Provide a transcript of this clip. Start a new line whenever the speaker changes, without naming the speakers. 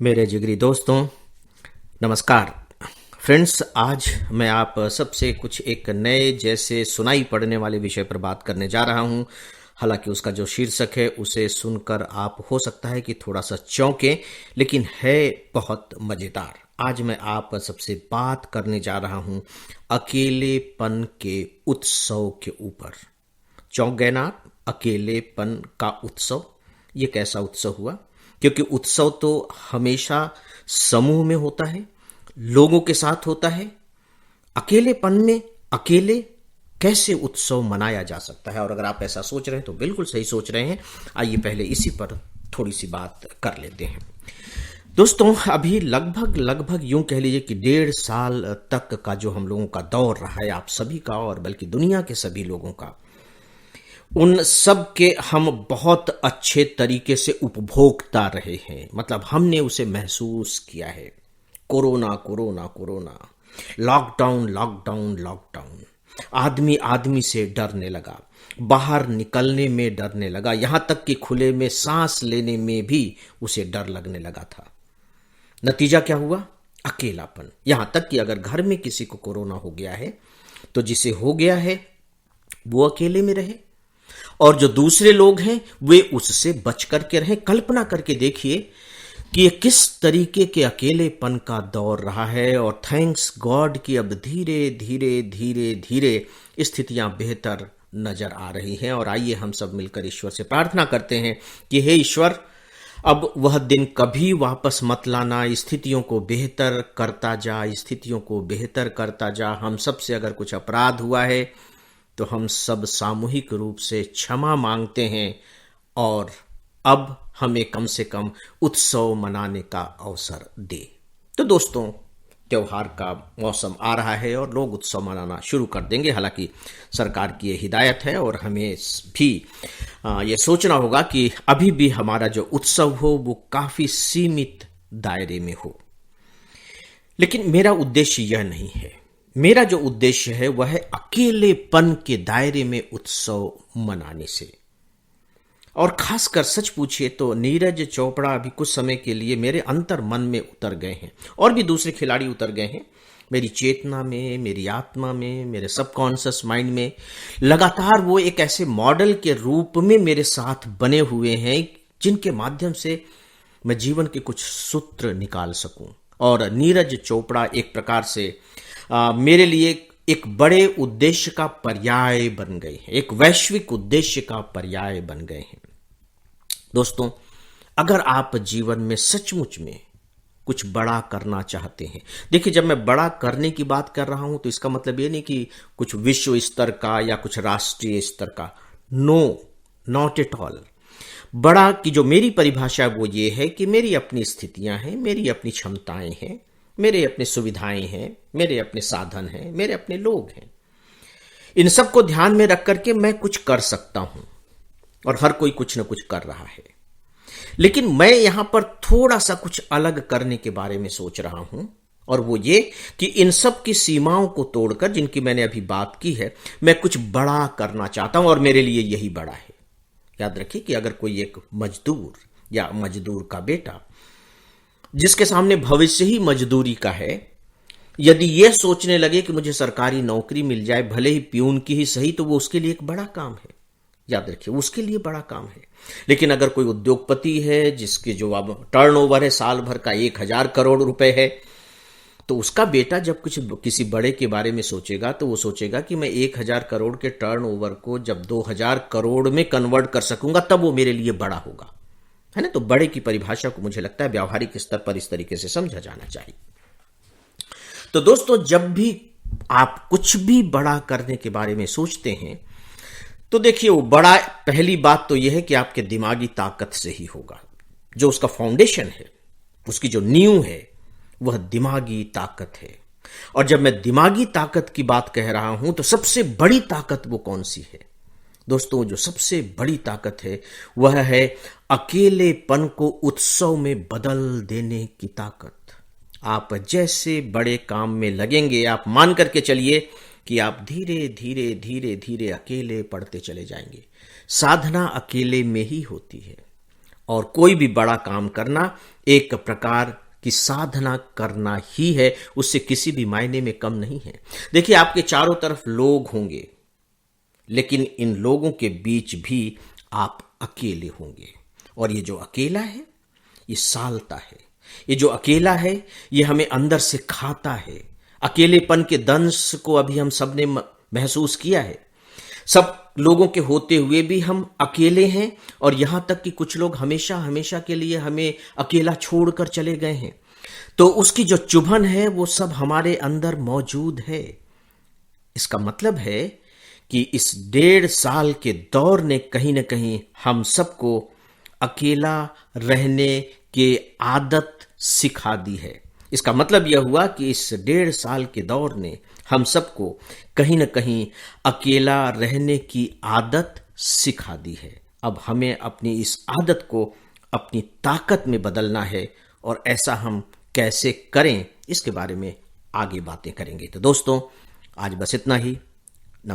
मेरे जिगरी दोस्तों, नमस्कार। फ्रेंड्स, आज मैं आप सबसे कुछ एक नए जैसे सुनाई पड़ने वाले विषय पर बात करने जा रहा हूं। हालांकि उसका जो शीर्षक है उसे सुनकर आप हो सकता है कि थोड़ा सा चौंकें, लेकिन है बहुत मजेदार। आज मैं आप सबसे बात करने जा रहा हूं अकेलेपन के उत्सव के ऊपर। चौंक गए ना आप? अकेलेपन का उत्सव, ये कैसा उत्सव हुआ? क्योंकि उत्सव तो हमेशा समूह में होता है, लोगों के साथ होता है। अकेलेपन में अकेले कैसे उत्सव मनाया जा सकता है? और अगर आप ऐसा सोच रहे हैं तो बिल्कुल सही सोच रहे हैं। आइए पहले इसी पर थोड़ी सी बात कर लेते हैं। दोस्तों, अभी लगभग लगभग यूं कह लीजिए कि 1.5 साल तक का जो हम लोगों का दौर रहा है, आप सभी का और बल्कि दुनिया के सभी लोगों का, उन सब के हम बहुत अच्छे तरीके से उपभोक्ता रहे हैं। मतलब हमने उसे महसूस किया है। Corona corona corona, lockdown lockdown lockdown, आदमी आदमी से डरने लगा, बाहर निकलने में डरने लगा, यहां तक कि खुले में सांस लेने में भी उसे डर लगने लगा था। नतीजा क्या हुआ? अकेलापन। यहां तक कि अगर घर में किसी को कोरोना हो गया है तो जिसे हो गया है वो अकेले में रहे, और जो दूसरे लोग हैं वे उससे बच करके रहें। कल्पना करके देखिए कि ये किस तरीके के अकेलेपन का दौर रहा है। और थैंक्स गॉड कि अब धीरे धीरे धीरे धीरे स्थितियां बेहतर नजर आ रही हैं। और आइए हम सब मिलकर ईश्वर से प्रार्थना करते हैं कि हे ईश्वर, अब वह दिन कभी वापस मत लाना। स्थितियों को बेहतर करता जा, स्थितियों को बेहतर करता जा। हम सब से अगर कुछ अपराध हुआ है तो हम सब सामूहिक रूप से क्षमा मांगते हैं, और अब हमें कम से कम उत्सव मनाने का अवसर दे। तो दोस्तों, त्योहार का मौसम आ रहा है और लोग उत्सव मनाना शुरू कर देंगे। हालांकि सरकार की ये हिदायत है और हमें भी ये सोचना होगा कि अभी भी हमारा जो उत्सव हो वो काफी सीमित दायरे में हो। लेकिन मेरा उद्देश्य यह नहीं है। मेरा जो उद्देश्य है वह है अकेलेपन के दायरे में उत्सव मनाने से। और खासकर सच पूछिए तो नीरज चोपड़ा अभी कुछ समय के लिए मेरे अंतर मन में उतर गए हैं, और भी दूसरे खिलाड़ी उतर गए हैं। मेरी चेतना में, मेरी आत्मा में, मेरे सबकॉन्शियस माइंड में लगातार वो एक ऐसे मॉडल के रूप में मेरे साथ बने हुए हैं जिनके माध्यम से मैं जीवन के कुछ सूत्र निकाल सकूं। और नीरज चोपड़ा एक प्रकार से मेरे लिए एक बड़े उद्देश्य का पर्याय बन गए हैं, एक वैश्विक उद्देश्य का पर्याय बन गए हैं। दोस्तों, अगर आप जीवन में सचमुच में कुछ बड़ा करना चाहते हैं, देखिए, जब मैं बड़ा करने की बात कर रहा हूं तो इसका मतलब ये नहीं कि कुछ विश्व स्तर का या कुछ राष्ट्रीय स्तर का। No, not at all. बड़ा की जो मेरी परिभाषा वो ये है कि मेरी अपनी स्थितियां हैं, मेरी अपनी क्षमताएं हैं, मेरे अपने सुविधाएं हैं, मेरे अपने साधन हैं, मेरे अपने लोग हैं। इन सब को ध्यान में रख करके मैं कुछ कर सकता हूं, और हर कोई कुछ न कुछ कर रहा है। लेकिन मैं यहां पर थोड़ा सा कुछ अलग करने के बारे में सोच रहा हूं, और वो ये कि इन सब की सीमाओं को तोड़कर, जिनकी मैंने अभी बात की है, मैं कुछ बड़ा करना चाहता हूं, और मेरे लिए यही बड़ा है। याद रखिए कि अगर कोई एक मजदूर या मजदूर का बेटा, जिसके सामने भविष्य ही मजदूरी का है, यदि यह सोचने लगे कि मुझे सरकारी नौकरी मिल जाए, भले ही प्यून की ही सही, तो वो उसके लिए एक बड़ा काम है। याद रखिए, उसके लिए बड़ा काम है। लेकिन अगर कोई उद्योगपति है जिसके जो अब टर्नओवर है साल भर का 1,000 करोड़ रुपए है, तो उसका बेटा जब कुछ किसी बड़े के बारे में सोचेगा तो वो सोचेगा कि मैं 1,000 करोड़ के टर्नओवर को जब 2,000 करोड़ में कन्वर्ट कर सकूंगा तब वो मेरे लिए बड़ा होगा, है ना। तो बड़े की परिभाषा को मुझे लगता है व्यावहारिक स्तर पर इस तरीके से समझा जाना चाहिए। तो दोस्तों, जब भी आप कुछ भी बड़ा करने के बारे में सोचते हैं तो देखिए, वो बड़ा, पहली बात तो यह है कि आपके दिमागी ताकत से ही होगा। जो उसका फाउंडेशन है, उसकी जो नींव है, वह दिमागी ताकत है। और जब मैं दिमागी ताकत की बात कह रहा हूं तो सबसे बड़ी ताकत वो कौन सी है? दोस्तों, जो सबसे बड़ी ताकत है वह है अकेलेपन को उत्सव में बदल देने की ताकत। आप जैसे बड़े काम में लगेंगे, आप मान करके चलिए कि आप धीरे धीरे धीरे धीरे अकेले पड़ते चले जाएंगे। साधना अकेले में ही होती है, और कोई भी बड़ा काम करना एक प्रकार की साधना करना ही है, उससे किसी भी मायने में कम नहीं है। देखिए, आपके चारों तरफ लोग होंगे, लेकिन इन लोगों के बीच भी आप अकेले होंगे। और ये जो अकेला है, ये सालता है। ये जो अकेला है, ये हमें अंदर से खाता है। अकेलेपन के दंश को अभी हम सबने महसूस किया है। सब लोगों के होते हुए भी हम अकेले हैं, और यहां तक कि कुछ लोग हमेशा हमेशा के लिए हमें अकेला छोड़कर चले गए हैं। तो उसकी जो चुभन है वो सब हमारे अंदर मौजूद है। इसका मतलब है कि इस 1.5 साल के दौर ने कहीं ना कहीं हम सबको अकेला रहने की आदत सिखा दी है। इसका मतलब यह हुआ कि इस 1.5 साल के दौर ने हम सबको कहीं ना कहीं अकेला रहने की आदत सिखा दी है। अब हमें अपनी इस आदत को अपनी ताकत में बदलना है, और ऐसा हम कैसे करें इसके बारे में आगे बातें करेंगे। तो दोस्तों, आज बस इतना ही।